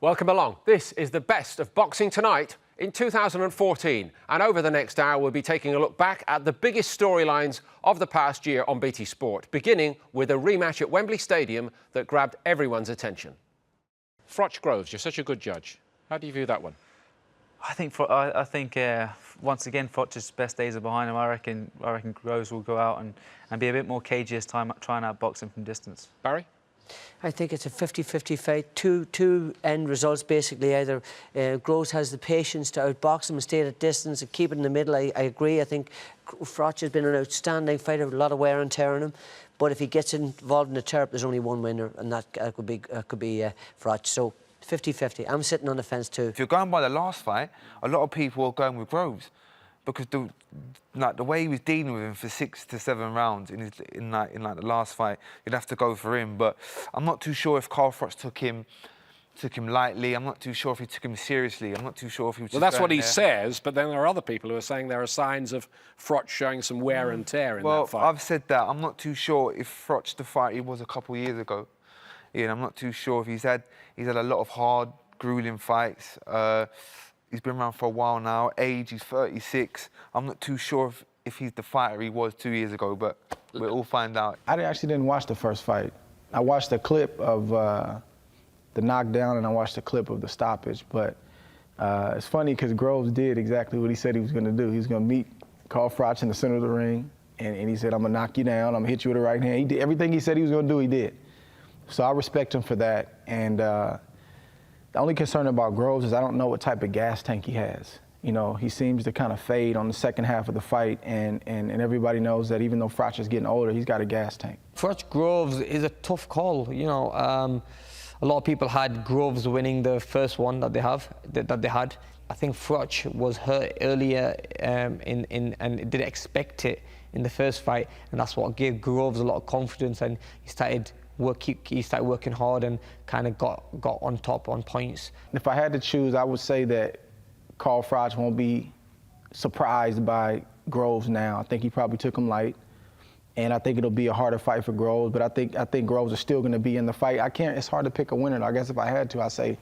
Welcome along. This is the best of Boxing Tonight in 2014. And over the next hour, we'll be taking a look back at the biggest storylines of the past year on BT Sport, beginning with a rematch at Wembley Stadium that grabbed everyone's attention. Froch Groves, you're such a good judge. How do you view that one? I think once again, Froch's best days are behind him. I reckon Groves will go out and be a bit more cagey this time, trying out boxing from distance. Barry? I think it's a 50-50 fight. Two end results, basically. Either Groves has the patience to outbox him and stay at distance and keep it in the middle. I agree. I think Froch has been an outstanding fighter with a lot of wear and tear on him. But if he gets involved in the turf, there's only one winner, and that could be Froch. So 50-50. I'm sitting on the fence too. If you're going by the last fight, a lot of people are going with Groves because the way he was dealing with him for 6 to 7 rounds in the last fight, you'd have to go for him. But I'm not too sure if Carl Froch took him lightly. I'm not too sure if he took him seriously. I'm not too sure if he was. Well, that's what he says, but then there are other people who are saying there are signs of Froch showing some wear and tear in that fight. Well, I've said that. I'm not too sure if Froch, the fight he was a couple of years ago, I'm not too sure if he's had a lot of hard, grueling fights. He's been around for a while now. Age, he's 36. I'm not too sure if he's the fighter he was 2 years ago, but we'll all find out. I actually didn't watch the first fight. I watched a clip of the knockdown and I watched a clip of the stoppage. But it's funny because Groves did exactly what he said he was going to do. He was going to meet Carl Froch in the center of the ring, and he said, I'm going to knock you down. I'm going to hit you with the right hand. He did everything he said he was going to do, he did. So I respect him for that. And the only concern about Groves is I don't know what type of gas tank he has. You know, he seems to kind of fade on the second half of the fight, and everybody knows that even though Froch is getting older, he's got a gas tank. Froch Groves is a tough call. You know, a lot of people had Groves winning the first one that they had. I think Froch was hurt earlier and didn't expect it in the first fight, and that's what gave Groves a lot of confidence, and he started working hard and kind of got on top on points. If I had to choose, I would say that Carl Froch won't be surprised by Groves now. I think he probably took him light, and I think it'll be a harder fight for Groves. But I think Groves is still going to be in the fight. It's hard to pick a winner. I guess if I had to, I'd say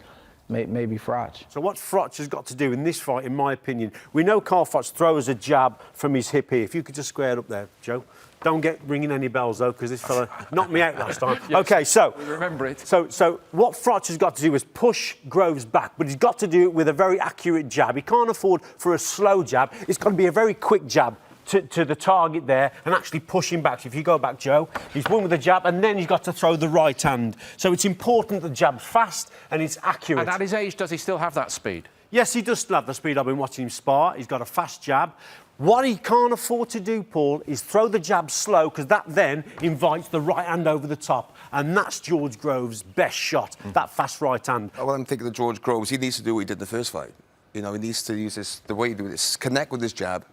maybe Froch. So what Froch has got to do in this fight, in my opinion, we know Carl Froch throws a jab from his hip here. If you could just square it up there, Joe. Don't get ringing any bells, though, because this fella knocked me out last time. Yes, OK, so... we remember it. So what Froch has got to do is push Groves back, but he's got to do it with a very accurate jab. He can't afford for a slow jab. It's got to be a very quick jab to the target there and actually push him back. So if you go back, Joe, he's won with a jab, and then he's got to throw the right hand. So it's important the jab's fast and it's accurate. And at his age, does he still have that speed? Yes, he does still have the speed. I've been watching him spar. He's got a fast jab. What he can't afford to do, Paul, is throw the jab slow, because that then invites the right hand over the top. And that's George Groves' best shot, that fast right hand. Well, I'm thinking of George Groves. He needs to do what he did in the first fight. You know, he needs to use this, the way he do this, connect with his jab.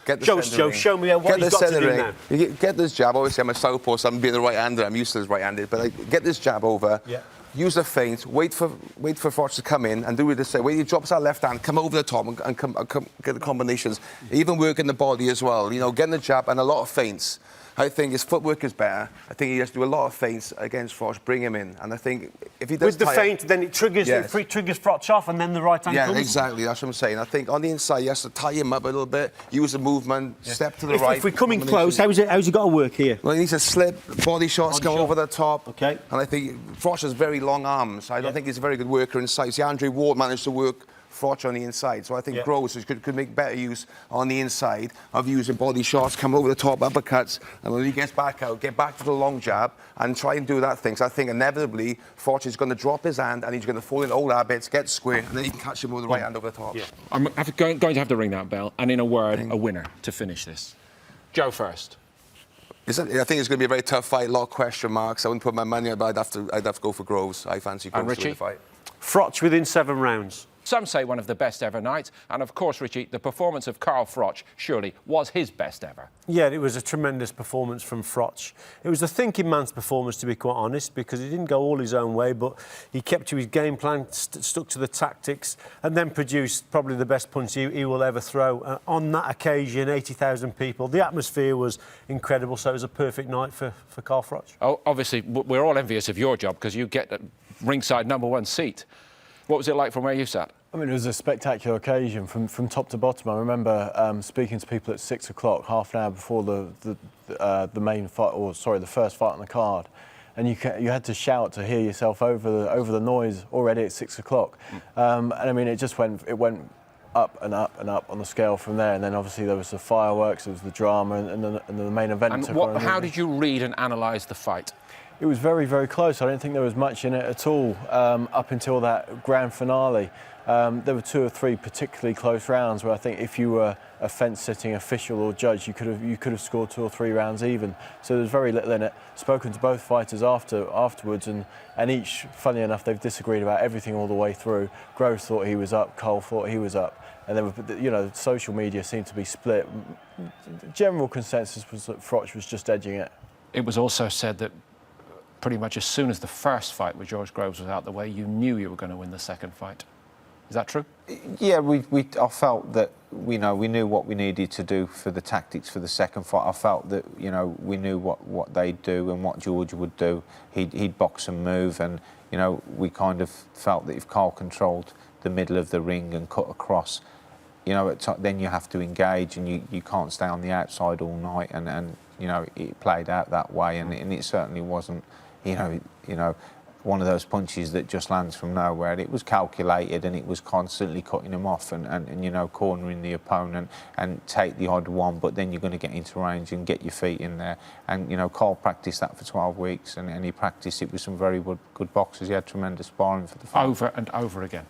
Get the Joe, show me what he's got to do now. Get this jab. Obviously, I'm a southpaw, so I'm being the right-hander. I'm used to this right-handed. But get this jab over. Yeah. Use the feint, wait for Froch to come in and do it the same. When he drops that left hand, come over the top and get the combinations. Even work in the body as well. You know, getting the jab and a lot of feints. I think his footwork is better. I think he has to do a lot of feints against Froch, bring him in. And I think if he does with the feint, then it triggers, triggers Froch off, and then the right hand comes. Yeah, exactly. That's what I'm saying. I think on the inside, he has to tie him up a little bit, use the movement, step to the right. If we're coming close, how's he got to work here? Well, he needs to slip, body shots, come over the top. Okay. And I think Froch has very long arms. I don't think he's a very good worker inside. See, Andre Ward managed to work Froch on the inside, so I think Groves could make better use on the inside of using body shots, come over the top, uppercuts, and when he gets back out, get back to the long jab and try and do that thing. So I think inevitably Froch is going to drop his hand and he's going to fall in old habits, get square, and then he can catch him with the right hand over the top. Yeah. I'm going to have to ring that bell, and in a word, a winner to finish this. Joe first. I think it's going to be a very tough fight, a lot of question marks. I wouldn't put my money on it, but I'd have to go for Groves. I fancy Groves to win the fight. Froch within 7 rounds. Some say one of the best ever nights. And of course, Richie, the performance of Carl Froch surely was his best ever. Yeah, it was a tremendous performance from Froch. It was a thinking man's performance, to be quite honest, because he didn't go all his own way, but he kept to his game plan, stuck to the tactics, and then produced probably the best punch he will ever throw. On that occasion, 80,000 people. The atmosphere was incredible, so it was a perfect night for Carl Froch. Oh, obviously, we're all envious of your job because you get the ringside #1 seat. What was it like from where you sat? I mean, it was a spectacular occasion from top to bottom. I remember speaking to people at 6 o'clock, half an hour before the main fight, or sorry, the first fight on the card, and you had to shout to hear yourself over the noise already at 6 o'clock. And I mean, it went up and up and up on the scale from there. And then obviously there was the fireworks, there was the drama, and the main event. And how did you read and analyse the fight? It was very, very close. I don't think there was much in it at all up until that grand finale. There were 2 or 3 particularly close rounds where I think if you were a fence-sitting official or judge, you could have scored 2 or 3 rounds even. So there was very little in it. Spoken to both fighters afterwards, and each, funny enough, they've disagreed about everything all the way through. Groves thought he was up, Cole thought he was up, and then, you know, social media seemed to be split. The general consensus was that Froch was just edging it. It was also said that pretty much as soon as the first fight with George Groves was out the way, you knew you were going to win the second fight. Is that true? Yeah, I felt that we knew what we needed to do for the tactics for the second fight. I felt that we knew what they'd do and what George would do. He'd box and move, and we kind of felt that if Carl controlled the middle of the ring and cut across, then you have to engage, and you can't stay on the outside all night. And it played out that way, and it certainly wasn't one of those punches that just lands from nowhere. It was calculated, and it was constantly cutting them off and cornering the opponent and take the odd one, but then you're going to get into range and get your feet in there. And Carl practiced that for 12 weeks, and he practiced it with some very good boxers. He had tremendous sparring for the fight. Over and over again.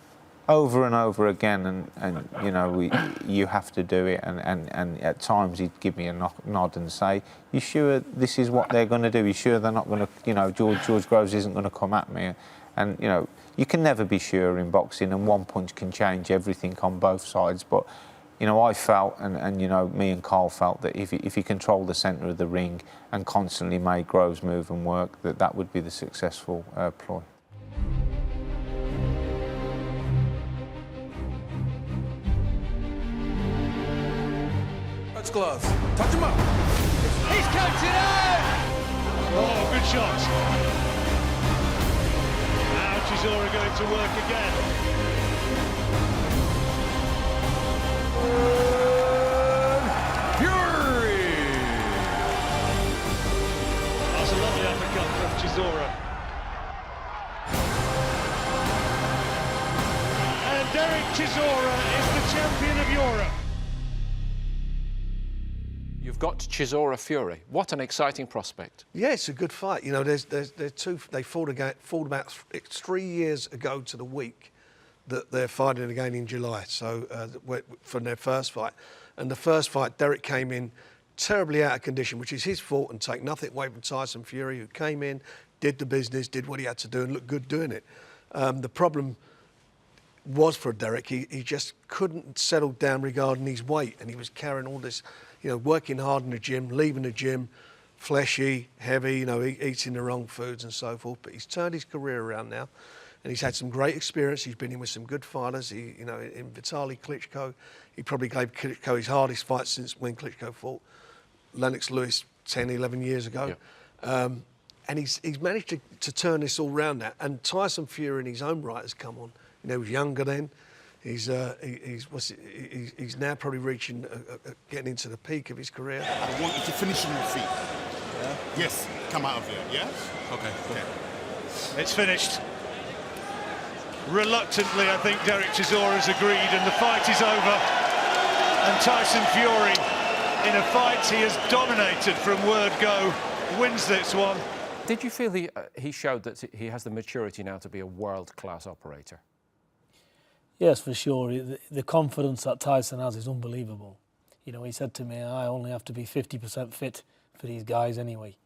Over and over again, and you have to do it. And at times he'd give me a nod and say, "You sure this is what they're going to do? You sure they're not going to, George Groves isn't going to come at me?" And you can never be sure in boxing, and one punch can change everything on both sides. But I felt, and me and Carl felt that if he controlled the centre of the ring and constantly made Groves move and work, that would be the successful ploy. Glove. Touch him up. He's counted out! Oh, good shot. Now Chisora going to work again. Fury! That's a lovely uppercut from Chisora. And Derek Chisora is the champion of Europe. You've got Chisora Fury. What an exciting prospect. Yeah, it's a good fight. There's two. They fought about 3 years ago to the week that they're fighting again in July. So from their first fight, and the first fight, Derek came in terribly out of condition, which is his fault, and take nothing away from Tyson Fury, who came in, did the business, did what he had to do, and looked good doing it. The problem was for Derek, he just couldn't settle down regarding his weight, and he was carrying all this. Working hard in the gym, leaving the gym, fleshy, heavy, eating the wrong foods and so forth. But he's turned his career around now, and he's had some great experience. He's been in with some good fighters. In Vitaly Klitschko, he probably gave Klitschko his hardest fight since when Klitschko fought Lennox Lewis 10, 11 years ago. Yeah. And he's managed to turn this all round now. And Tyson Fury in his own right has come on. He was younger then. He's now probably reaching, getting into the peak of his career. I want you to finish on your feet. Yeah? Yes, come out of here, yes? Okay. It's finished. Reluctantly, I think Derek Chisora has agreed, and the fight is over. And Tyson Fury, in a fight he has dominated from word go, wins this one. Did you feel he showed that he has the maturity now to be a world-class operator? Yes, for sure. The confidence that Tyson has is unbelievable. He said to me, I only have to be 50% fit for these guys anyway.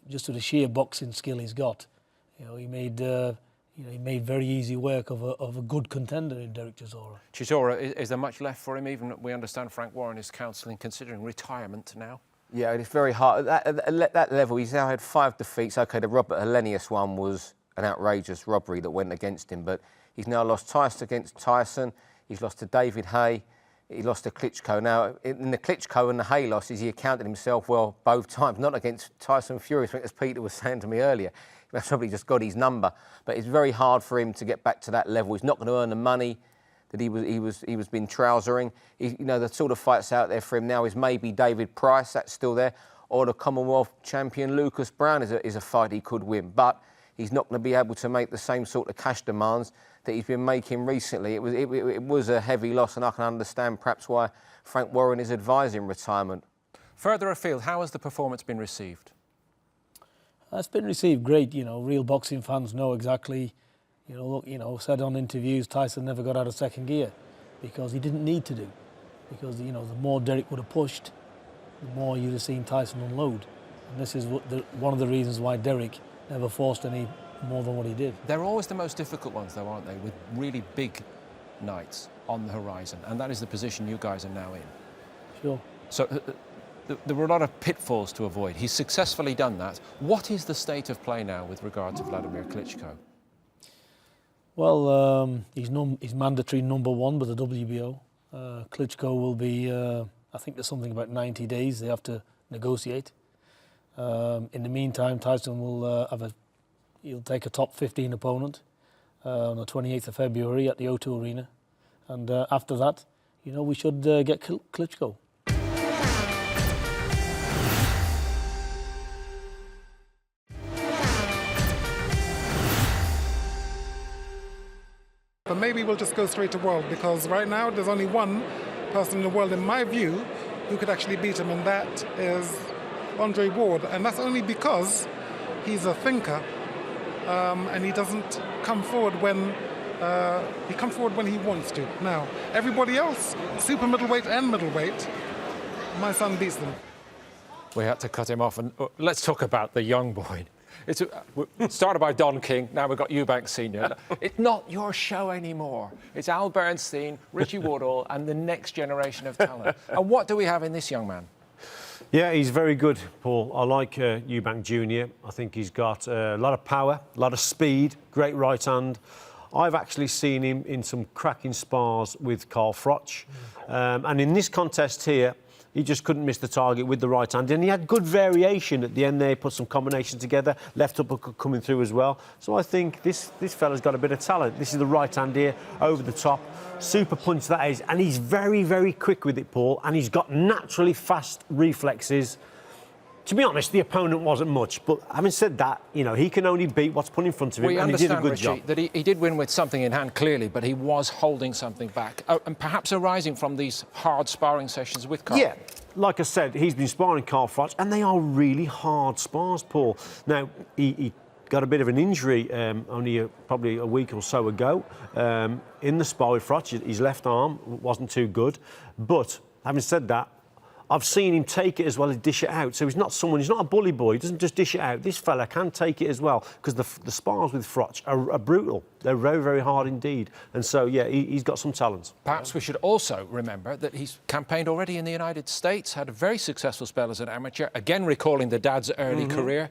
Just with the sheer boxing skill he's got. He made very easy work of a good contender in Derek Chisora. Chisora, is there much left for him? Even we understand Frank Warren is considering retirement now. Yeah, it's very hard. At that level, he's now had 5 defeats. OK, the Robert Helenius one was an outrageous robbery that went against him, but he's now lost twice against Tyson. He's lost to David Haye. he lost to Klitschko. Now, in the Klitschko and the Hay losses, he accounted himself well both times, not against Tyson Fury, I think, as Peter was saying to me earlier. He's probably just got his number, but it's very hard for him to get back to that level. He's not going to earn the money that he was been trousering. You know, the sort of fights out there for him now is maybe David Price, that's still there, or the Commonwealth champion Lucas Brown is a fight he could win, but he's not going to be able to make the same sort of cash demands that he's been making recently. It was a heavy loss, and I can understand perhaps why Frank Warren is advising retirement. Further afield, how has the performance been received? It's been received great. You know, real boxing fans know exactly. You know, look, you know, said on interviews, Tyson never got out of second gear because he didn't need to do. Because, you know, the more Derek would have pushed, the more you'd have seen Tyson unload. And this is one of the reasons why Derek never forced any more than what he did. They're always the most difficult ones, though, aren't they? With really big nights on the horizon, and that is the position you guys are now in. Sure. So there were a lot of pitfalls to avoid. He's successfully done that. What is the state of play now with regard to Vladimir Klitschko? Well, he's mandatory #1 with the WBO. Klitschko will be, I think there's something about 90 days they have to negotiate. In the meantime, Tyson will he'll take a top 15 opponent on the 28th of February at the O2 Arena. And after that, you know, we should get Klitschko. But maybe we'll just go straight to world, because right now there's only one person in the world, in my view, who could actually beat him, and that is Andre Ward. And that's only because he's a thinker, and he doesn't come forward when he wants to. Now, everybody else, super middleweight and middleweight, my son beats them. We had to cut him off, and let's talk about the young boy. It's started by Don King, now we've got Eubank Sr. It's not your show anymore. It's Al Bernstein, Richie Woodall, and the next generation of talent. And what do we have in this young man? Yeah, he's very good, Paul. I like Eubank Jr. I think he's got a lot of power, a lot of speed, great right hand. I've actually seen him in some cracking spars with Carl Froch. And in this contest here, he just couldn't miss the target with the right hand. And he had good variation at the end there, put some combinations together, left uppercut coming through as well. So I think this fella's got a bit of talent. This is the right hand here, over the top. Super punch that is. And he's very, very quick with it, Paul. And he's got naturally fast reflexes. To be honest, the opponent wasn't much, but having said that, you know, he can only beat what's put in front of him, and he did a good job. That he did win with something in hand, clearly, but he was holding something back, and perhaps arising from these hard sparring sessions with Carl. Yeah, like I said, he's been sparring Carl Froch, and they are really hard spars, Paul. Now, he got a bit of an injury only probably a week or so ago in the spar with Froch. His left arm wasn't too good, but having said that, I've seen him take it as well as dish it out. So he's not a bully boy. He doesn't just dish it out. This fella can take it as well, because the spars with Froch are brutal. They're very, very hard indeed. And so, yeah, he's got some talent. Perhaps we should also remember that he's campaigned already in the United States, had a very successful spell as an amateur, again recalling the dad's early career.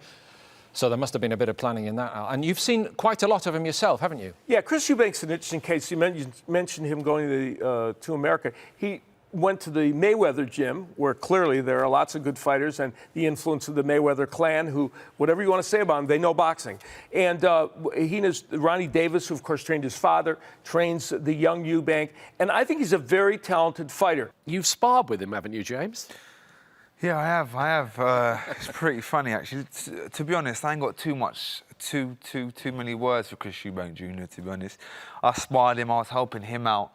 So there must have been a bit of planning in that, Al. And you've seen quite a lot of him yourself, haven't you? Yeah, Chris Eubank's an interesting case. You mentioned him going to America. He went to the Mayweather gym, where clearly there are lots of good fighters, and the influence of the Mayweather clan, who, whatever you want to say about them, they know boxing. And he knows Ronnie Davis, who of course trained his father, trains the young Eubank, and I think he's a very talented fighter. You've sparred with him, haven't you, James? Yeah, I have. It's pretty funny, actually. To be honest, I ain't got too many words for Chris Eubank Jr., to be honest. I sparred him, I was helping him out.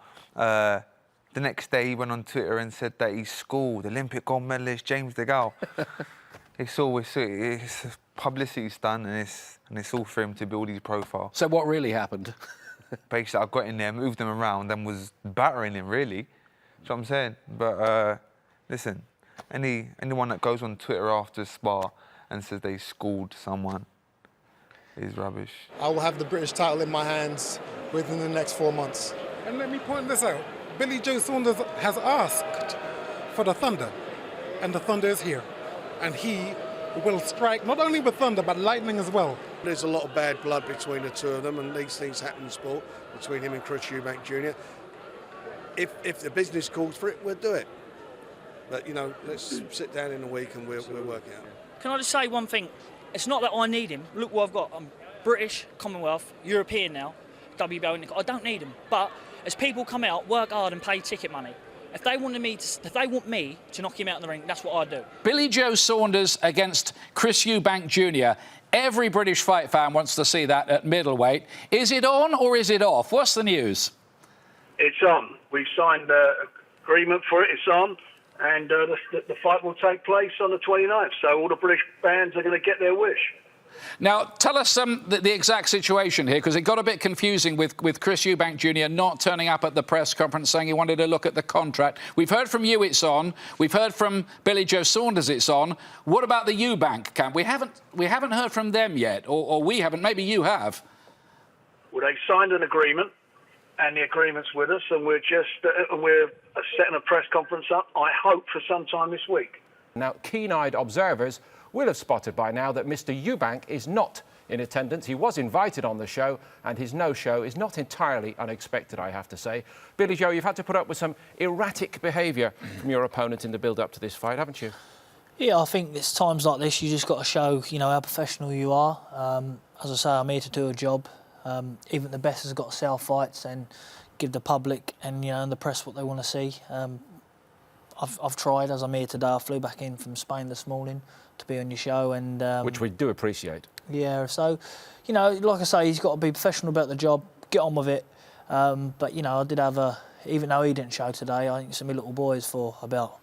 The next day, he went on Twitter and said that he schooled Olympic gold medalist James DeGale. It's a publicity stunt, and it's all for him to build his profile. So what really happened? Basically, I got in there, moved him around, and was battering him, really. That's what I'm saying. But listen, anyone that goes on Twitter after a spar and says they schooled someone is rubbish. I will have the British title in my hands within the next 4 months. And let me point this out. Billy Joe Saunders has asked for the Thunder, and the Thunder is here. And he will strike not only with thunder, but lightning as well. There's a lot of bad blood between the two of them, and these things happen in sport between him and Chris Eubank Jr. if the business calls for it, we'll do it. But, you know, let's sit down in a week and we'll work it out. Can I just say one thing? It's not that I need him. Look what I've got. I'm British, Commonwealth, European now, WBO. I don't need him. But as people come out, work hard and pay ticket money, if they want me to knock him out in the ring, that's what I do. Billy Joe Saunders against Chris Eubank Jr. Every British fight fan wants to see that at middleweight. Is it on or is it off? What's the news? It's on. We've signed an agreement for it. It's on. And the fight will take place on the 29th. So all the British fans are going to get their wish. Now, tell us the exact situation here, because it got a bit confusing with Chris Eubank Jr. not turning up at the press conference saying he wanted to look at the contract. We've heard from you it's on. We've heard from Billy Joe Saunders it's on. What about the Eubank camp? We haven't heard from them yet, or we haven't. Maybe you have. Well, they signed an agreement, and the agreement's with us, and we're setting a press conference up, I hope, for sometime this week. Now, keen-eyed observers will have spotted by now that Mr. Eubank is not in attendance. He was invited on the show, and his no-show is not entirely unexpected, I have to say. Billy Joe, you've had to put up with some erratic behaviour from your opponent in the build-up to this fight, haven't you? Yeah, I think it's times like this you just got to show, you know, how professional you are. As I say, I'm here to do a job. Even the best has got to sell fights and give the public and, you know, and the press what they want to see. I've tried, as I'm here today. I flew back in from Spain this morning to be on your show, and which we do appreciate. Yeah, so, you know, like I say, he's got to be professional about the job, get on with it. But, you know, I did have even though he didn't show today, I think some of my little boys for about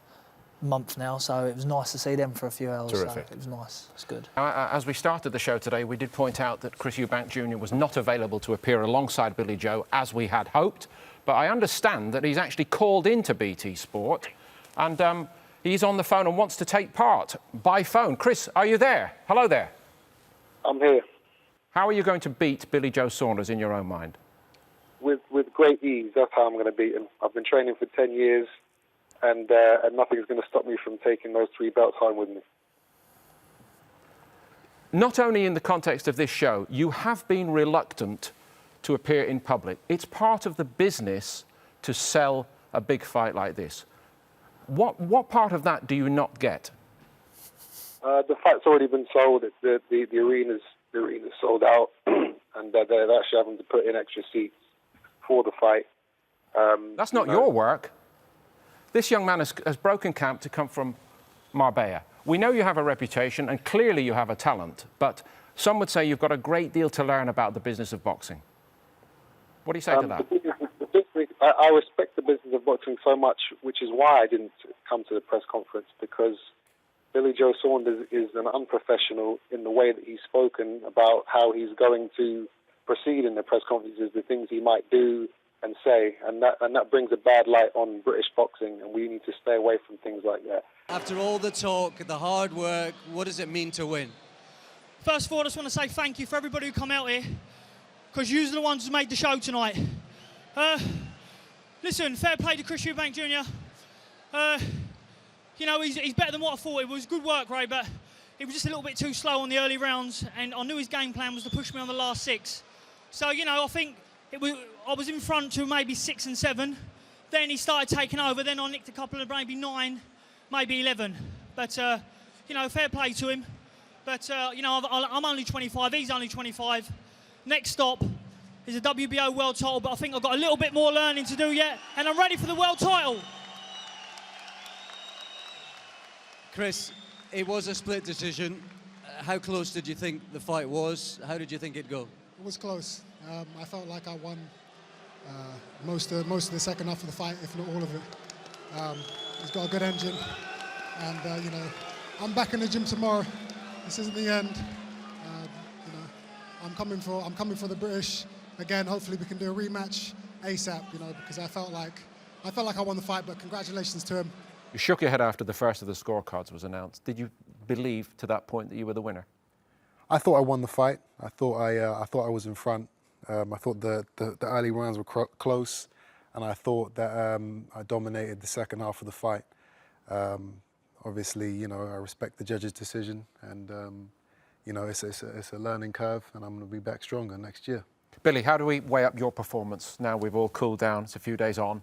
a month now, so it was nice to see them for a few hours. Terrific. So it was nice. It's good. As we started the show today, we did point out that Chris Eubank Jr. was not available to appear alongside Billy Joe, as we had hoped. But I understand that he's actually called into BT Sport, and he's on the phone and wants to take part by phone. Chris, are you there? Hello there. I'm here. How are you going to beat Billy Joe Saunders in your own mind? With great ease. That's how I'm going to beat him. I've been training for 10 years, and nothing's going to stop me from taking those 3 belts home with me. Not only in the context of this show, you have been reluctant to appear in public. It's part of the business to sell a big fight like this. What part of that do you not get? The fight's already been sold. The arena's sold out, and they're actually having to put in extra seats for the fight. That's not your work. This young man has broken camp to come from Marbella. We know you have a reputation, and clearly you have a talent, but some would say you've got a great deal to learn about the business of boxing. What do you say to that? I respect the business of boxing so much, which is why I didn't come to the press conference, because Billy Joe Saunders is an unprofessional in the way that he's spoken about how he's going to proceed in the press conferences, the things he might do and say, and that brings a bad light on British boxing, and we need to stay away from things like that. After all the talk, the hard work, what does it mean to win? First of all, I just want to say thank you for everybody who come out here, because you're the ones who made the show tonight. Listen, fair play to Chris Eubank Jr. You know, he's better than what I thought. It was good work, Ray, but he was just a little bit too slow on the early rounds, and I knew his game plan was to push me on the last 6. So, you know, I think I was in front to maybe 6 and 7. Then he started taking over. Then I nicked a couple of maybe 9, maybe 11. But, you know, fair play to him. But, you know, I'm only 25. He's only 25. Next stop is a WBO world title, but I think I've got a little bit more learning to do yet, and I'm ready for the world title. Chris, it was a split decision. How close did you think the fight was? How did you think it'd go? It was close. I felt like I won most of the second half of the fight, if not all of it. He's got a good engine, and you know, I'm back in the gym tomorrow. This isn't the end. You know, I'm coming for the British again. Hopefully, we can do a rematch ASAP. You know, because I felt like I won the fight. But congratulations to him. You shook your head after the first of the scorecards was announced. Did you believe to that point that you were the winner? I thought I won the fight. I thought I was in front. I thought the early rounds were close, and I thought that I dominated the second half of the fight. Obviously, you know, I respect the judge's decision, and you know, it's a learning curve, and I'm going to be back stronger next year. Billy, how do we weigh up your performance now we've all cooled down? It's a few days on.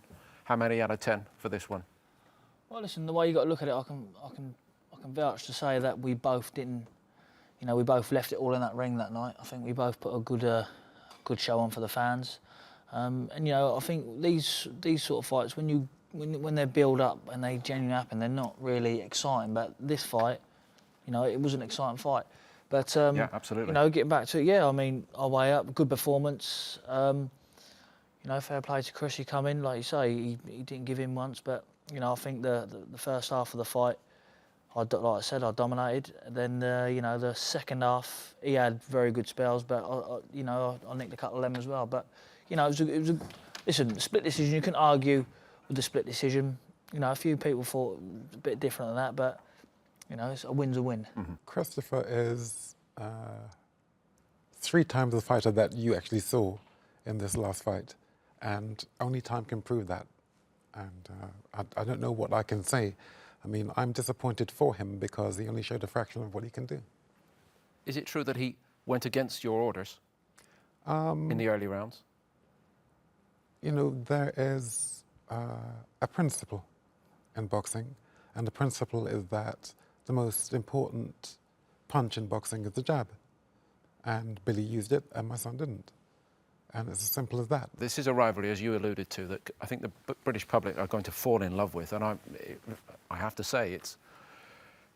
How many out of 10 for this one? Well, listen, the way you got to look at it, I can vouch to say that we both didn't, you know, we both left it all in that ring that night. I think we both put a good show on for the fans, and you know, I think these sort of fights, when they build up and they genuinely happen, they're not really exciting. But this fight, you know, it was an exciting fight. But yeah, absolutely. You know, getting back to it, yeah, I mean, our way up, good performance. You know, fair play to Chris. He come in, like you say, he didn't give in once, but you know, I think the first half of the fight, like I said, I dominated. Then you know, the second half, he had very good spells, but you know, I nicked a couple of them as well. But you know, it was a listen, split decision. You can argue with the split decision. You know, a few people thought it was a bit different than that, but you know, a win's a win. Mm-hmm. Christopher is 3 times the fighter that you actually saw in this last fight, and only time can prove that. And I don't know what I can say. I mean, I'm disappointed for him because he only showed a fraction of what he can do. Is it true that he went against your orders in the early rounds? You know, there is a principle in boxing, and the principle is that the most important punch in boxing is the jab. And Billy used it, and my son didn't. And it's as simple as that. This is a rivalry, as you alluded to, that I think the British public are going to fall in love with. And I have to say, it's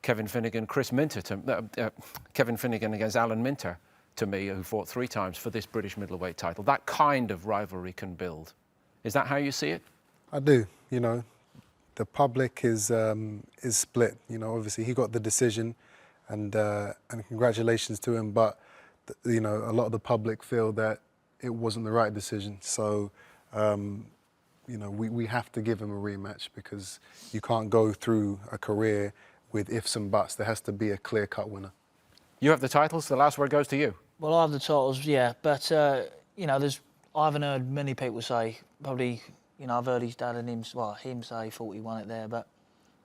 Kevin Finnegan, Kevin Finnegan against Alan Minter, to me, who fought 3 times for this British middleweight title. That kind of rivalry can build. Is that how you see it? I do. You know, the public is split. You know, obviously he got the decision, and congratulations to him. But you know, a lot of the public feel that it wasn't the right decision. So, you know, we have to give him a rematch because you can't go through a career with ifs and buts. There has to be a clear-cut winner. You have the titles. The last word goes to you. Well, I have the titles, yeah. But, you know, I haven't heard many people say, probably, you know, I've heard his dad and him say he thought he won it there. But,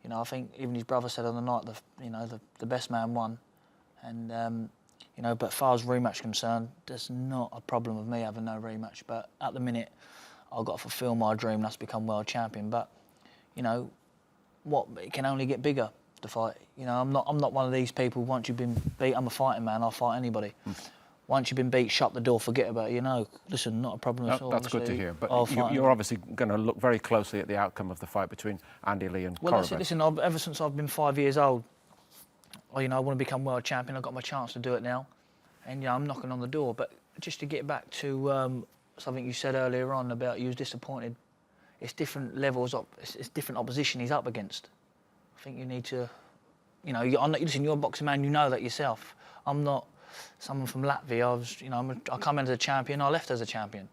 you know, I think even his brother said on the night, you know, the best man won. And, you know, but as far as rematch concerned, there's not a problem with me having no rematch. But at the minute, I've got to fulfil my dream, and that's become world champion. But, you know, it can only get bigger, the fight. You know, I'm not one of these people, once you've been beat, I'm a fighting man, I'll fight anybody. Once you've been beat, shut the door, forget about it. You know, listen, not a problem at all. That's good to hear. But you're obviously going to look very closely at the outcome of the fight between Andy Lee and Kovalev. Well, listen, ever since I've been 5 years old, you know, I want to become world champion. I've got my chance to do it now. And, you know, I'm knocking on the door. But just to get back to something you said earlier on about you was disappointed, it's different levels, it's different opposition he's up against. I think you need to, you know, listen, you're a boxing man, you know that yourself. I'm not someone from Latvia. You know, I come in as a champion, I left as a champion.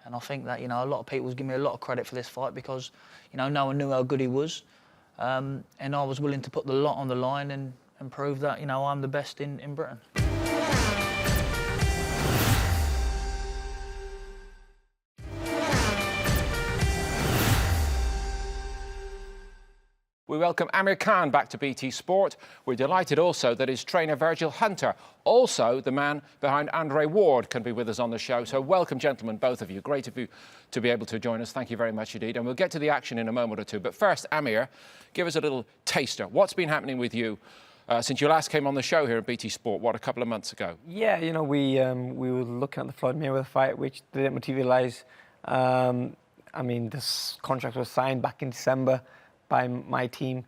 And I think that, you know, a lot of people give me a lot of credit for this fight because, you know, no one knew how good he was. And I was willing to put the lot on the line and prove that, you know, I'm the best in Britain. We welcome Amir Khan back to BT Sport. We're delighted also that his trainer Virgil Hunter, also the man behind Andre Ward, can be with us on the show. So welcome, gentlemen, both of you. Great of you to be able to join us. Thank you very much indeed. And we'll get to the action in a moment or two. But first, Amir, give us a little taster. What's been happening with you since you last came on the show here at BT Sport, a couple of months ago? Yeah, you know, we were looking at the Floyd Mayweather fight, which didn't materialise. I mean, this contract was signed back in December by my team.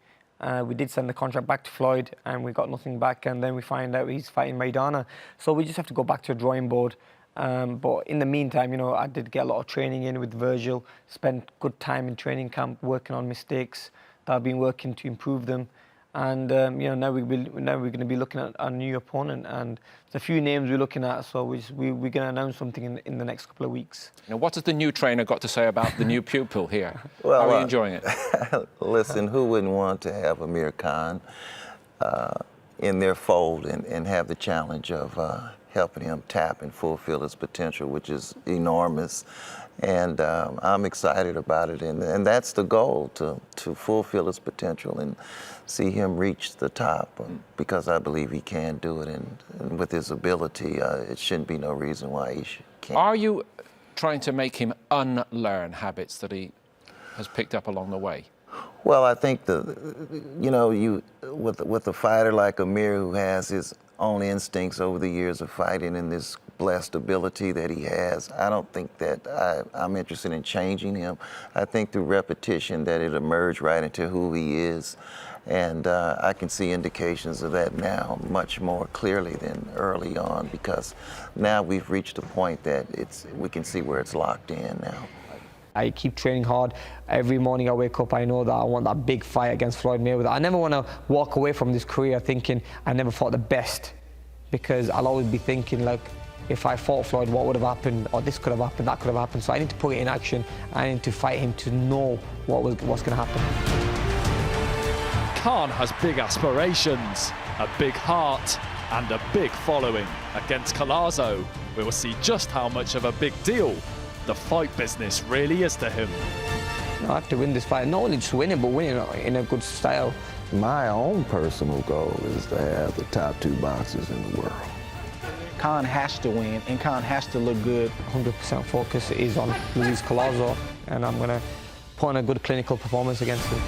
We did send the contract back to Floyd and we got nothing back, and then we find out he's fighting Maidana. So we just have to go back to the drawing board. But in the meantime, you know, I did get a lot of training in with Virgil, spent good time in training camp working on mistakes that I've been working to improve them. And you know, now we're going to be looking at a new opponent, and there's a few names we're looking at. So we're going to announce something in the next couple of weeks. Now, what has the new trainer got to say about the new pupil here? Well, how are you enjoying it? Listen, who wouldn't want to have Amir Khan in their fold and have the challenge of helping him tap and fulfill his potential, which is enormous. And I'm excited about it, and that's the goal, to fulfill his potential and see him reach the top, because I believe he can do it, and with his ability, it shouldn't be no reason why he can't. Are you trying to make him unlearn habits that he has picked up along the way? Well, I think with a fighter like Amir, who has his own instincts over the years of fighting and this blessed ability that he has, I don't think that I'm interested in changing him. I think through repetition that it emerged right into who he is. And I can see indications of that now much more clearly than early on, because now we've reached a point that we can see where it's locked in now. I keep training hard. Every morning I wake up, I know that I want that big fight against Floyd Mayweather. I never want to walk away from this career thinking I never fought the best, because I'll always be thinking, like, if I fought Floyd, what would have happened? Or this could have happened, that could have happened. So I need to put it in action. I need to fight him to know what's going to happen. Khan has big aspirations, a big heart and a big following. Against Calzaghe, we will see just how much of a big deal the fight business really is to him. I have to win this fight, not only just win it, but win it in a good style. My own personal goal is to have the top 2 boxers in the world. Khan has to win, and Khan has to look good. 100% focus is on Luis Calzaghe, and I'm going to put on a good clinical performance against him.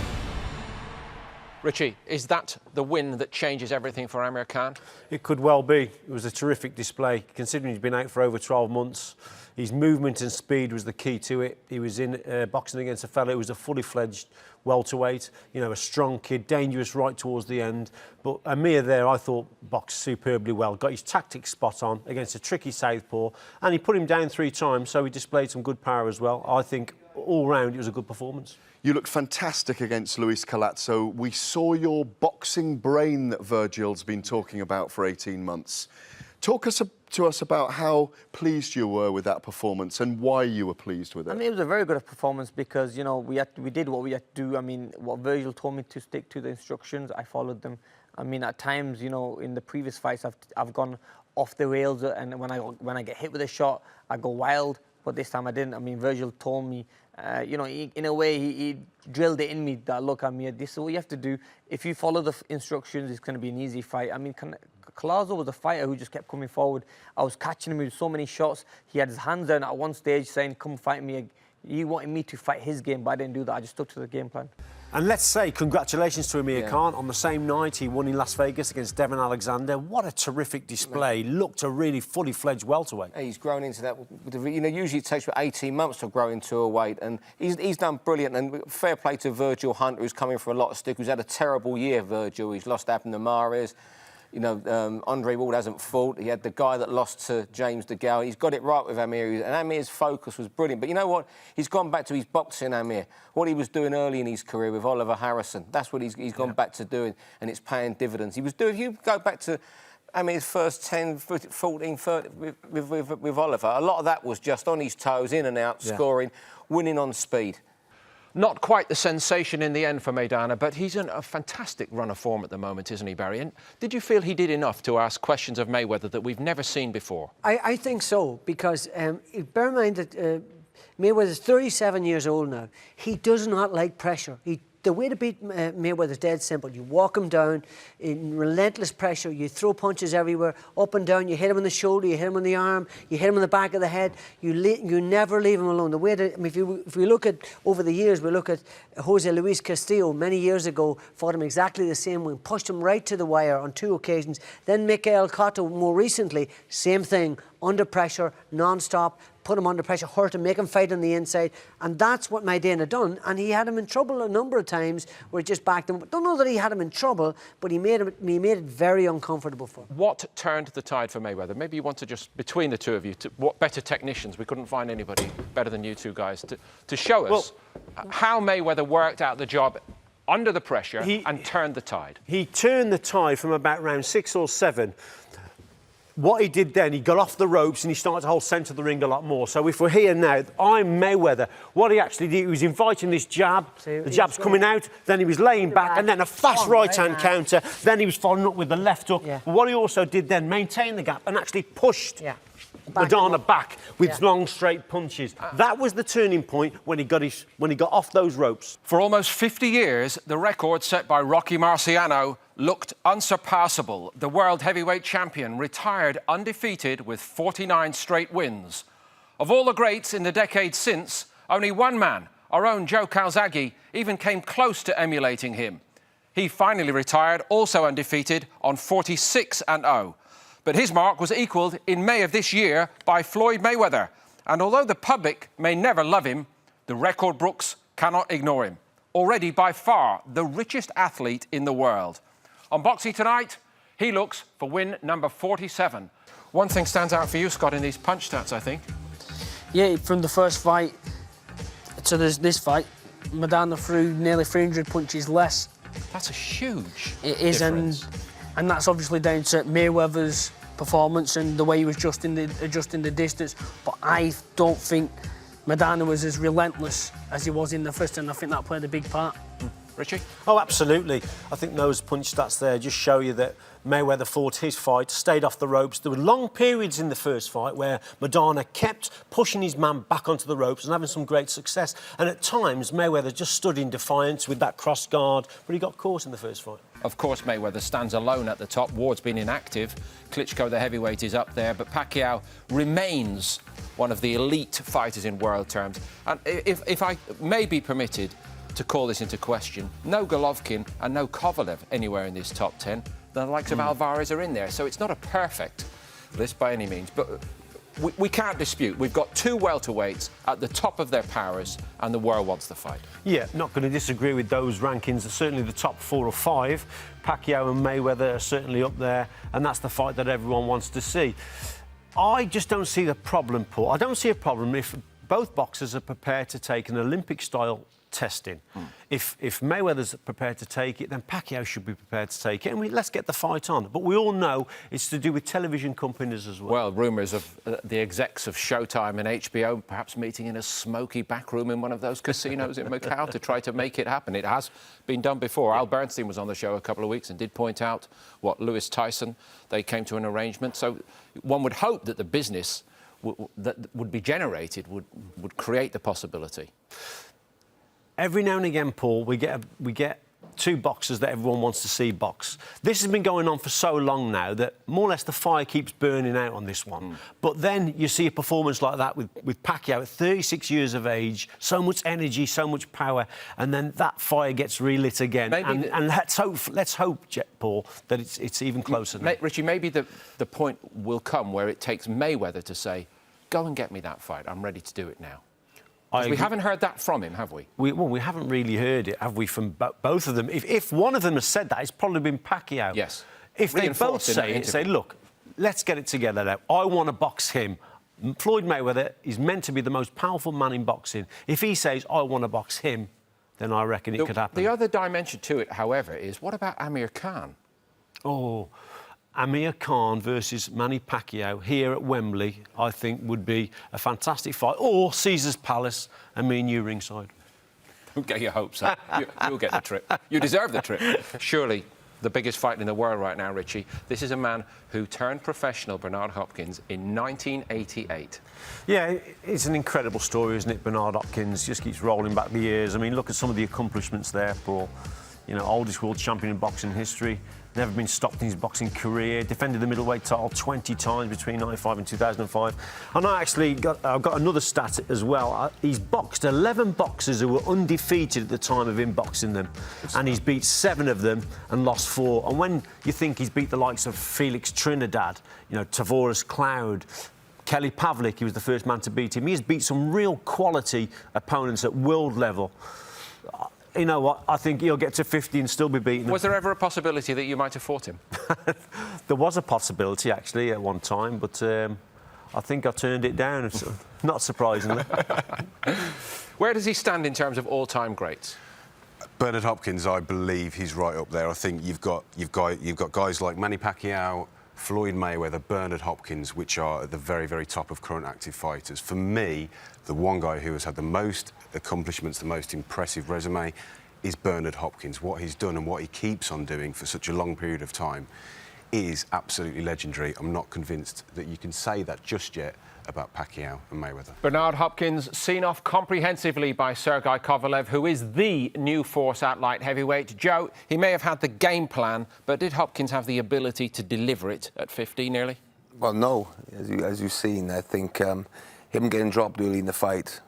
Richie, is that the win that changes everything for Amir Khan? It could well be. It was a terrific display, considering he's been out for over 12 months. His movement and speed was the key to it. He was in boxing against a fellow who was a fully fledged welterweight, you know, a strong kid, dangerous right towards the end. But Amir there, I thought, boxed superbly well, got his tactics spot on against a tricky southpaw, and he put him down 3 times, so he displayed some good power as well. I think all round it was a good performance. You looked fantastic against Luis Calzaghe. We saw your boxing brain that Virgil's been talking about for 18 months. Talk to us about how pleased you were with that performance and why you were pleased with it. I mean, it was a very good performance because, you know, we did what we had to do. I mean, what Virgil told me to stick to the instructions, I followed them. I mean, at times, you know, in the previous fights, I've gone off the rails, and when I get hit with a shot, I go wild. But this time I didn't. I mean, Virgil told me, you know, in a way, he drilled it in me that, look, Amir, this is what you have to do. If you follow the instructions, it's going to be an easy fight. I mean, Calzaghe was a fighter who just kept coming forward. I was catching him with so many shots. He had his hands down at one stage saying, come fight me. He wanted me to fight his game, but I didn't do that. I just stuck to the game plan. And let's say congratulations to Amir Khan. On the same night, he won in Las Vegas against Devon Alexander. What a terrific display. Looked a really fully fledged welterweight. He's grown into that. You know, usually it takes about 18 months to grow into a weight, and he's done brilliant. And fair play to Virgil Hunter, who's coming for a lot of stick, who's had a terrible year, Virgil. He's lost Abner Mares. You know, Andre Ward hasn't fought. He had the guy that lost to James DeGale. He's got it right with Amir, and Amir's focus was brilliant. But you know what? He's gone back to his boxing, Amir. What he was doing early in his career with Oliver Harrison, that's what he's gone back to doing, and it's paying dividends. He was doing, if you go back to Amir's first 10, 14, 30 with Oliver, a lot of that was just on his toes, in and out, scoring, winning on speed. Not quite the sensation in the end for Maidana, but he's in a fantastic run of form at the moment, isn't he, Barry? And did you feel he did enough to ask questions of Mayweather that we've never seen before? I think so, because bear in mind that Mayweather's 37 years old now. He does not like pressure. The way to beat Mayweather is dead simple. You walk him down in relentless pressure. You throw punches everywhere, up and down. You hit him on the shoulder, you hit him on the arm, you hit him on the back of the head. You never leave him alone. The way to, I mean, if we look at, over the years, we look at Jose Luis Castillo many years ago, fought him exactly the same way, pushed him right to the wire on 2 occasions. Then Miguel Cotto, more recently, same thing, under pressure, non-stop, put him under pressure, hurt him, make him fight on the inside. And that's what Maidana done. And he had him in trouble a number of times where he just backed him. Don't know that he had him in trouble, but he made it very uncomfortable for him. What turned the tide for Mayweather? Maybe you want to just, between the two of you, what better technicians? We couldn't find anybody better than you two guys to show us how Mayweather worked out the job under the pressure and turned the tide. He turned the tide from about round 6 or 7. What he did then, he got off the ropes and he started to hold centre of the ring a lot more. So if we're here now, I'm Mayweather. What he actually did, he was inviting this jab. The jab's coming out, then he was laying back, and then a fast right-hand counter. Then he was following up with the left hook. But what he also did then, maintain the gap and actually pushed Maidana back with long, straight punches. That was the turning point when he got off those ropes. For almost 50 years, the record set by Rocky Marciano looked unsurpassable. The world heavyweight champion retired undefeated with 49 straight wins. Of all the greats in the decades since, only one man Our own Joe Calzaghe even came close to emulating him. He finally retired, also undefeated, on 46-0. But his mark was equalled in May of this year by Floyd Mayweather. And although the public may never love him, the record books cannot ignore him. Already by far the richest athlete in the world. On Boxing Tonight, he looks for win number 47. One thing stands out for you, Scott, in these punch stats, I think. Yeah, from the first fight to this fight, Maidana threw nearly 300 punches less. That's a huge difference. And that's obviously down to Mayweather's performance and the way he was adjusting the distance. But I don't think Maidana was as relentless as he was in the first, and I think that played a big part. Richie? Oh, absolutely. I think those punch stats there just show you that Mayweather fought his fight, stayed off the ropes. There were long periods in the first fight where Maidana kept pushing his man back onto the ropes and having some great success. And at times, Mayweather just stood in defiance with that cross guard, but he got caught in the first fight. Of course, Mayweather stands alone at the top. Ward's been inactive. Klitschko, the heavyweight, is up there. But Pacquiao remains one of the elite fighters in world terms. And if I may be permitted to call this into question, no Golovkin and no Kovalev anywhere in this top 10. The likes of Alvarez are in there, so it's not a perfect list by any means. But we can't dispute we've got two welterweights at the top of their powers, and the world wants the fight. Yeah, not going to disagree with those rankings. Certainly the top 4 or 5. Pacquiao and Mayweather are certainly up there, and that's the fight that everyone wants to see. I just don't see the problem, Paul. I don't see a problem if both boxers are prepared to take an Olympic-style testing. If Mayweather's prepared to take it, then Pacquiao should be prepared to take it, and let's get the fight on. But we all know it's to do with television companies as well. Well, rumours of the execs of Showtime and HBO perhaps meeting in a smoky back room in one of those casinos in Macau to try to make it happen. It has been done before. Al Bernstein was on the show a couple of weeks and did point out Lewis Tyson, they came to an arrangement. So one would hope that the business that would be generated would create the possibility. Every now and again, Paul, we get two boxers that everyone wants to see box. This has been going on for so long now that more or less the fire keeps burning out on this one. But then you see a performance like that with Pacquiao at 36 years of age, so much energy, so much power, and then that fire gets relit again. And let's hope, Paul, that it's even closer now. Richie, maybe the point will come where it takes Mayweather to say, go and get me that fight, I'm ready to do it now. We haven't heard that from him, have we? We haven't really heard it, have we, from both of them? If one of them has said that, it's probably been Pacquiao. Yes. If they both say it, say, look, let's get it together now. I want to box him. Floyd Mayweather is meant to be the most powerful man in boxing. If he says, I want to box him, then I reckon it could happen. The other dimension to it, however, is what about Amir Khan? Oh, Amir Khan versus Manny Pacquiao here at Wembley, I think, would be a fantastic fight. Or Caesar's Palace and me and you ringside. Don't get your hopes up. You'll get the trip. You deserve the trip. Surely the biggest fight in the world right now, Richie. This is a man who turned professional, Bernard Hopkins, in 1988. Yeah, it's an incredible story, isn't it? Bernard Hopkins just keeps rolling back the years. I mean, look at some of the accomplishments there, Paul. You know, oldest world champion in boxing history. Never been stopped in his boxing career. Defended the middleweight title 20 times between 1995 and 2005. And I've got another stat as well. He's boxed 11 boxers who were undefeated at the time of him boxing them. And he's beat 7 of them and lost 4. And when you think he's beat the likes of Felix Trinidad, you know, Tavoris Cloud, Kelly Pavlik, he was the first man to beat him. He has beat some real quality opponents at world level. You know what? I think he'll get to 50 and still be beaten. Was there ever a possibility that you might have fought him? There was a possibility, actually, at one time, but I think I turned it down, not surprisingly. Where does he stand in terms of all-time greats? Bernard Hopkins, I believe he's right up there. I think you've got guys like Manny Pacquiao, Floyd Mayweather, Bernard Hopkins, which are at the very, very top of current active fighters. For me, the one guy who has had the most accomplishments, the most impressive resume, is Bernard Hopkins. What he's done and what he keeps on doing for such a long period of time is absolutely legendary. I'm not convinced that you can say that just yet about Pacquiao and Mayweather. Bernard Hopkins, seen off comprehensively by Sergei Kovalev, who is the new force at light heavyweight. Joe, he may have had the game plan, but did Hopkins have the ability to deliver it at 50 nearly? Well, no. As you've seen, I think him getting dropped early in the fight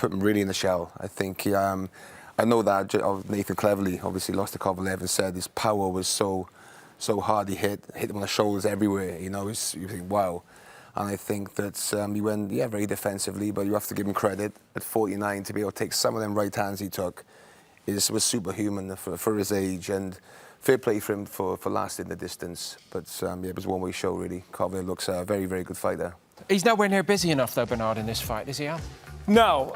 put him really in the shell. I think I know that Nathan Cleverly obviously lost to Kovalev and said his power was so hard. He hit him on the shoulders everywhere. You know, you think, wow. And I think that he went, very defensively, but you have to give him credit. At 49, to be able to take some of them right hands he took was superhuman for his age, and fair play for him for lasting the distance. But it was a one-way show, really. Kovalev looks a very, very good fighter. He's nowhere near busy enough, though, Bernard, in this fight, is he, Al? No,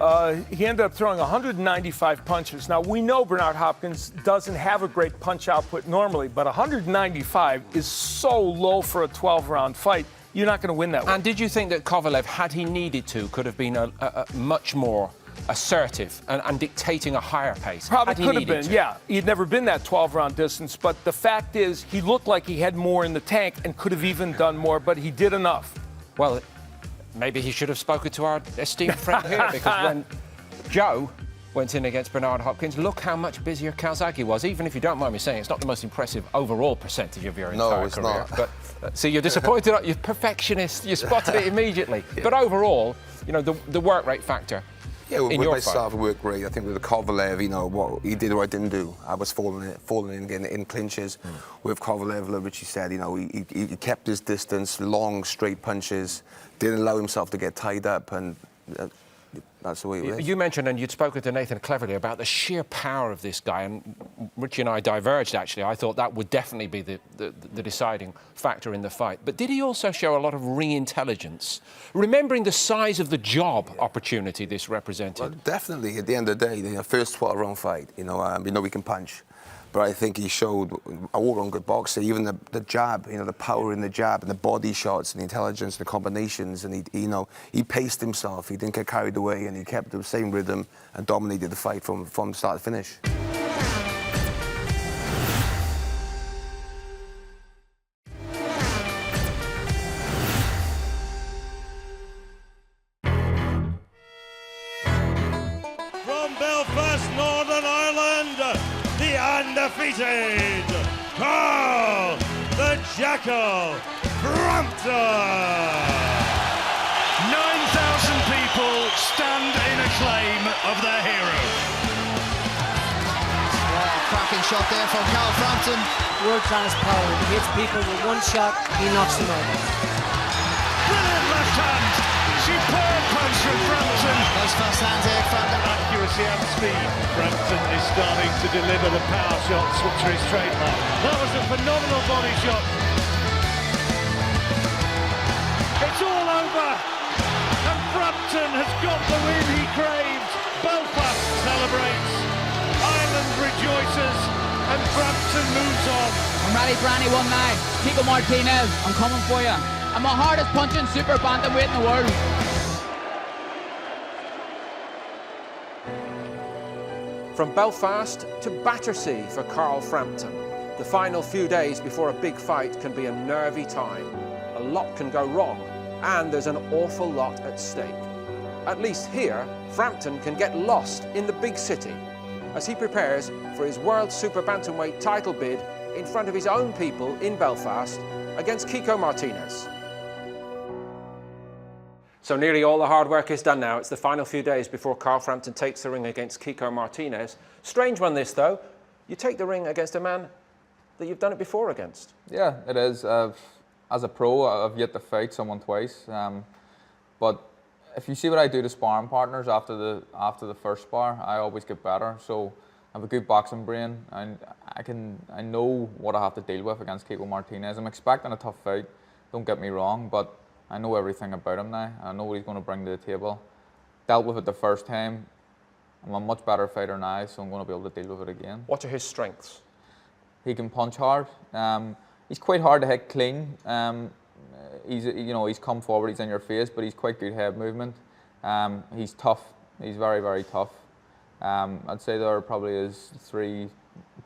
he ended up throwing 195 punches. Now, we know Bernard Hopkins doesn't have a great punch output normally, but 195 is so low for a 12-round fight. You're not going to win that one. And did you think that Kovalev, had he needed to, could have been a much more assertive and dictating a higher pace? Probably could have been, yeah. He'd never been that 12-round distance, but the fact is he looked like he had more in the tank and could have even done more, but he did enough. Well, maybe he should have spoken to our esteemed friend here, because when Joe went in against Bernard Hopkins, look how much busier Calzaghe was. Even if you don't mind me saying, it's not the most impressive overall percentage of your entire career. No, it's not. But, so you're disappointed, you're perfectionist, you spotted it immediately. Yeah. But overall, the work rate factor in your myself, it worked great. I think with the Kovalev, what he did or I didn't do. I was falling in getting in clinches. With Kovalev, like Richie said, he kept his distance, long, straight punches, didn't allow himself to get tied up, and that's the way it was. You mentioned, and you'd spoken to Nathan Cleverly about the sheer power of this guy, and Richie and I diverged, actually. I thought that would definitely be the deciding factor in the fight. But did he also show a lot of ring intelligence, remembering the size of the job opportunity this represented? Well, definitely, at the end of the day, the first 12-round fight, we know we can punch. But I think he showed a all-round good boxer. Even the jab, the power in the jab and the body shots and the intelligence, the combinations, and he paced himself. He didn't get carried away, and he kept the same rhythm and dominated the fight from start to finish. From Belfast, Northern Ireland, the undefeated Carl the Jackal Frampton. 9,000 people stand in acclaim of their hero. Cracking shot there from Carl Frampton. World-class power. He hits people with one shot, he knocks them over. Brilliant left hand. Superb punch from Frampton. Those fast hands here, Frampton. Accuracy and speed. Frampton is starting to deliver the power shots, which are his trademark. That was a phenomenal body shot. It's all over. And Frampton has got the win he craved. Belfast celebrates. Ireland rejoices. And Frampton moves on. I'm ready for anyone now. Kiko Martinez, I'm coming for you. I'm the hardest punching super bantamweight in the world. From Belfast to Battersea for Carl Frampton. The final few days before a big fight can be a nervy time. A lot can go wrong, and there's an awful lot at stake. At least here, Frampton can get lost in the big city as he prepares for his World Super Bantamweight title bid in front of his own people in Belfast against Kiko Martinez. So nearly all the hard work is done now. It's the final few days before Carl Frampton takes the ring against Kiko Martinez. Strange one this, though. You take the ring against a man that you've done it before against. Yeah, it is. As a pro, I've yet to fight someone twice. But if you see what I do to sparring partners after the first spar, I always get better. So I have a good boxing brain, and I know what I have to deal with against Kiko Martinez. I'm expecting a tough fight, don't get me wrong, but I know everything about him now. I know what he's going to bring to the table. Dealt with it the first time. I'm a much better fighter now, so I'm going to be able to deal with it again. What are his strengths? He can punch hard. He's quite hard to hit clean. He's come forward, he's in your face, but he's quite good head movement. He's tough. He's very, very tough. I'd say there are probably his three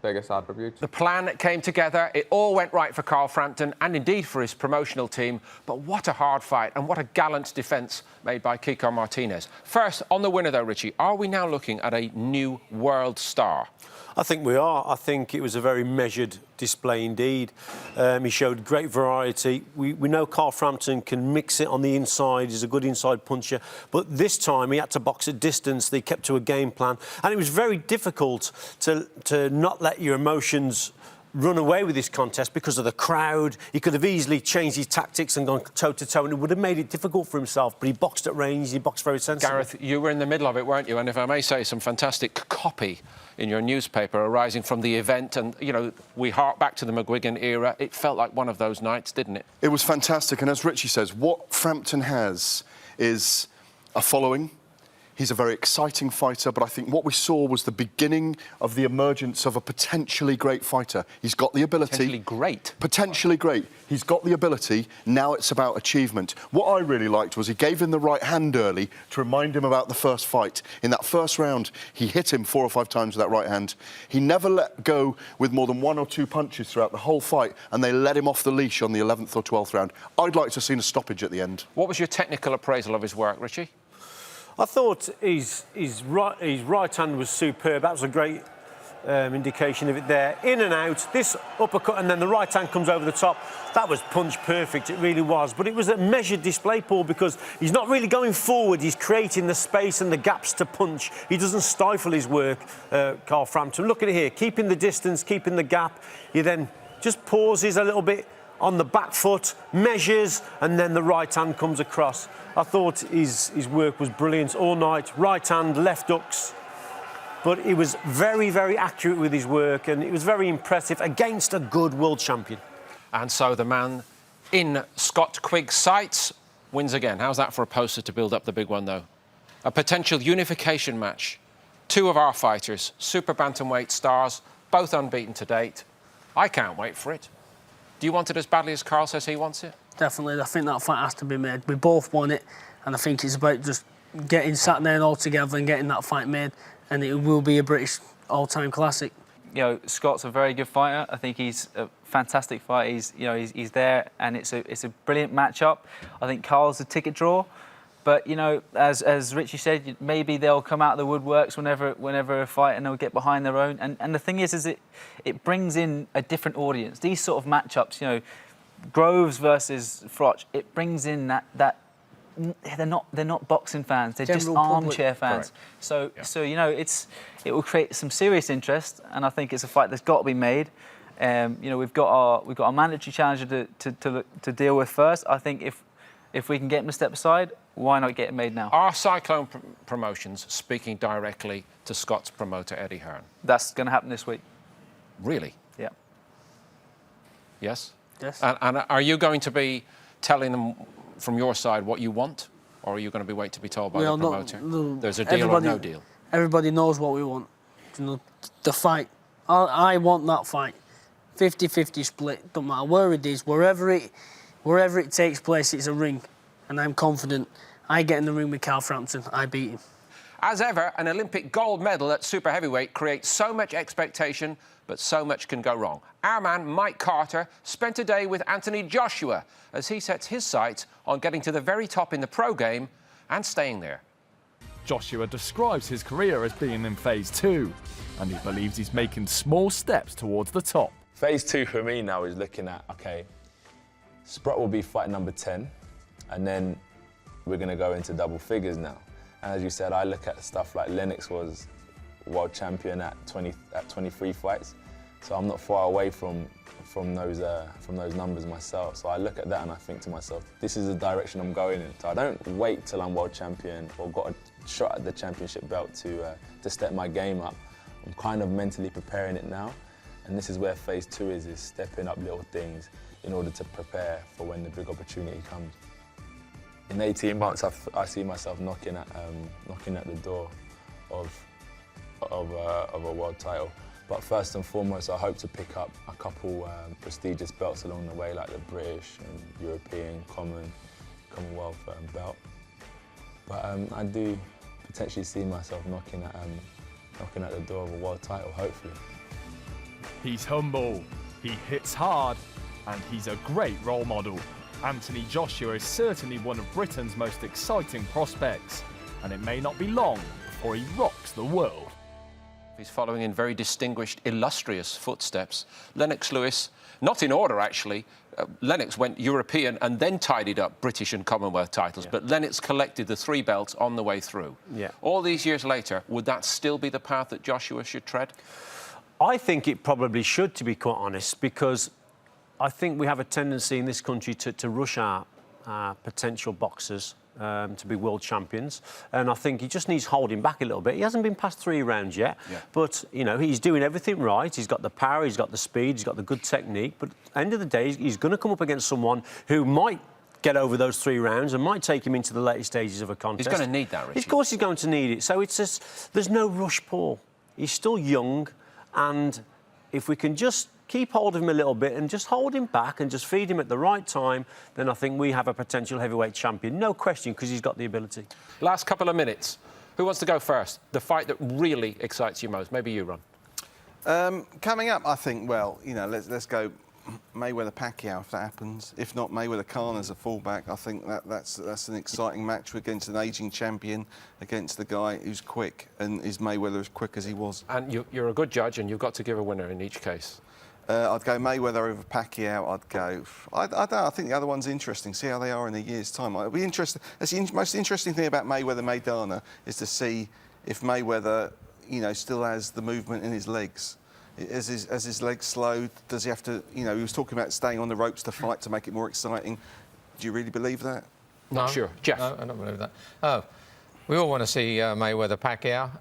biggest attributes. The plan came together, it all went right for Carl Frampton and indeed for his promotional team, but what a hard fight and what a gallant defence made by Kiko Martinez. First, on the winner though, Richie, are we now looking at a new world star? I think we are. I think it was a very measured display indeed. He showed great variety. We know Carl Frampton can mix it on the inside. He's a good inside puncher. But this time he had to box at distance. They kept to a game plan. And it was very difficult to not let your emotions run away with this contest because of the crowd. He could have easily changed his tactics and gone toe-to-toe, and it would have made it difficult for himself. But he boxed at range. He boxed very sensibly. Gareth, you were in the middle of it, weren't you? And if I may say, some fantastic copy in your newspaper arising from the event. And, you know, we hark back to the McGuigan era. It felt like one of those nights, didn't it? It was fantastic. And as Richie says, what Frampton has is a following. He's a very exciting fighter, but I think what we saw was the beginning of the emergence of a potentially great fighter. He's got the ability... Potentially great. Potentially great. He's got the ability. Now it's about achievement. What I really liked was he gave him the right hand early to remind him about the first fight. In that first round, he hit him 4 or 5 times with that right hand. He never let go with more than 1 or 2 punches throughout the whole fight, and they let him off the leash on the 11th or 12th round. I'd like to have seen a stoppage at the end. What was your technical appraisal of his work, Richie? I thought his right hand was superb. That was a great indication of it there. In and out, this uppercut, and then the right hand comes over the top. That was punch perfect, it really was. But it was a measured display, Paul, because he's not really going forward. He's creating the space and the gaps to punch. He doesn't stifle his work, Carl Frampton. Look at it here, keeping the distance, keeping the gap. He then just pauses a little bit on the back foot, measures, and then the right hand comes across. I thought his work was brilliant all night. Right hand, left hooks. But he was very, very accurate with his work, and it was very impressive against a good world champion. And so the man in Scott Quigg's sights wins again. How's that for a poster to build up the big one, though? A potential unification match. 2 of our fighters, super bantamweight stars, both unbeaten to date. I can't wait for it. Do you want it as badly as Carl says he wants it? Definitely. I think that fight has to be made. We both want it, and I think it's about just getting sat down all together and getting that fight made, and it will be a British all-time classic. You know, Scott's a very good fighter. I think he's a fantastic fighter. He's there, and it's a brilliant matchup. I think Carl's a ticket draw. But, you know, as Richie said, maybe they'll come out of the woodworks whenever a fight, and they'll get behind their own. And the thing is it brings in a different audience. These sort of matchups, you know, Groves versus Froch, it brings in that they're not boxing fans. They're just armchair fans. So you know, it will create some serious interest, and I think it's a fight that's got to be made. You know, we've got our mandatory challenger to deal with first. I think if we can get him to step aside, why not get it made now? Are Cyclone Promotions speaking directly to Scott's promoter, Eddie Hearn? That's going to happen this week. Really? Yeah. Yes? Yes. And are you going to be telling them from your side what you want? Or are you going to be waiting to be told by the promoter? There's a deal or no deal? Everybody knows what we want. You know, the fight. I want that fight. 50-50 split. Don't matter where it is. Wherever it takes place, it's a ring. And I'm confident I get in the ring with Carl Frampton. I beat him. As ever, an Olympic gold medal at super heavyweight creates so much expectation, but so much can go wrong. Our man, Mike Carter, spent a day with Anthony Joshua as he sets his sights on getting to the very top in the pro game and staying there. Joshua describes his career as being in phase 2, and he believes he's making small steps towards the top. Phase 2 for me now is looking at, OK, Sprott will be fight number 10, and then we're going to go into double figures now. And as you said, I look at stuff like Lennox was world champion at 23 fights, so I'm not far away from those numbers myself. So I look at that and I think to myself, this is the direction I'm going in. So I don't wait till I'm world champion or got a shot at the championship belt to step my game up. I'm kind of mentally preparing it now, and this is where phase 2 is stepping up little things in order to prepare for when the big opportunity comes. In 18 months, I see myself knocking at the door of a world title. But first and foremost, I hope to pick up a couple prestigious belts along the way, like the British and European, Commonwealth belt. But I do potentially see myself knocking at the door of a world title, hopefully. He's humble, he hits hard, and he's a great role model. Anthony Joshua is certainly one of Britain's most exciting prospects, and it may not be long before he rocks the world. He's following in very distinguished, illustrious footsteps. Lennox Lewis, not in order actually. Lennox went European and then tidied up British and Commonwealth titles, but Lennox collected the 3 belts on the way through. All these years later, would that still be the path that Joshua should tread? I think it probably should, to be quite honest, because I think we have a tendency in this country to rush our potential boxers to be world champions, and I think he just needs holding back a little bit. He hasn't been past 3 rounds yet, but you know, he's doing everything right. He's got the power, he's got the speed, he's got the good technique, but at the end of the day, he's going to come up against someone who might get over those 3 rounds and might take him into the later stages of a contest. He's going to need that, Richie. Of course he's going to need it. So it's just, there's no rush, Paul. He's still young, and if we can just keep hold of him a little bit and just hold him back and just feed him at the right time, then I think we have a potential heavyweight champion. No question, because he's got the ability. Last couple of minutes. Who wants to go first? The fight that really excites you most. Maybe you, Ron. Coming up, I think, well, you know, let's go Mayweather-Pacquiao if that happens. If not, Mayweather-Khan as a fullback. I think that's an exciting match against an ageing champion, against the guy who's quick, and is Mayweather as quick as he was. And you're a good judge, and you've got to give a winner in each case. I'd go Mayweather over Pacquiao. I don't know. I think the other one's interesting. See how they are in a year's time. It'll be interesting. That's the most interesting thing about Mayweather-Maidana is to see if Mayweather, you know, still has the movement in his legs. As his legs slowed, does he have to? You know, he was talking about staying on the ropes to fight to make it more exciting. Do you really believe that? Not sure, Jeff. No, I don't believe that. Oh, we all want to see Mayweather-Pacquiao.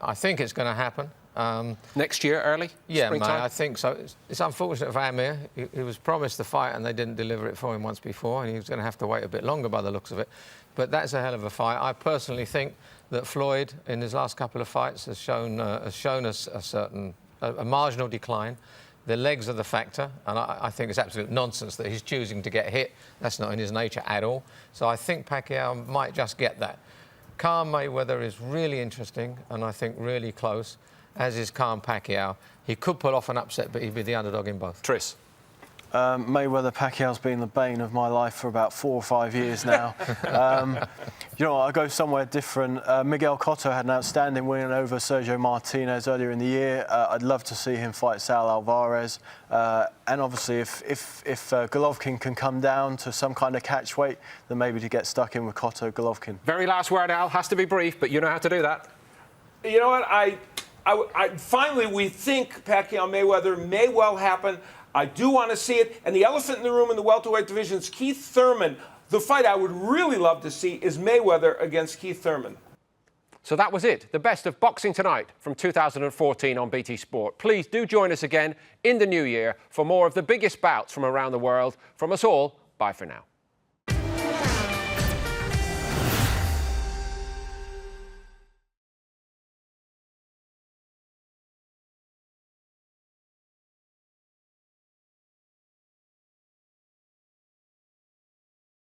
I think it's going to happen. Next year, early? Yeah, mate, springtime? I think so. It's unfortunate for Amir. He was promised the fight and they didn't deliver it for him once before, and he was going to have to wait a bit longer by the looks of it. But that's a hell of a fight. I personally think that Floyd, in his last couple of fights, has shown us a marginal decline. The legs are the factor, and I think it's absolute nonsense that he's choosing to get hit. That's not in his nature at all. So I think Pacquiao might just get that. Khan Mayweather is really interesting, and I think really close, as is Khan Pacquiao. He could pull off an upset, but he'd be the underdog in both. Tris. Mayweather-Pacquiao's been the bane of my life for about 4 or 5 years now. You know what, I'll go somewhere different. Miguel Cotto had an outstanding win over Sergio Martinez earlier in the year. I'd love to see him fight Saul Alvarez. And obviously, if Golovkin can come down to some kind of catch weight, then maybe to get stuck in with Cotto, Golovkin. Very last word, Al. Has to be brief, but you know how to do that. You know what? Finally, we think Pacquiao-Mayweather may well happen. I do want to see it. And the elephant in the room in the welterweight division is Keith Thurman. The fight I would really love to see is Mayweather against Keith Thurman. So that was it. The best of Boxing Tonight from 2014 on BT Sport. Please do join us again in the new year for more of the biggest bouts from around the world. From us all, bye for now.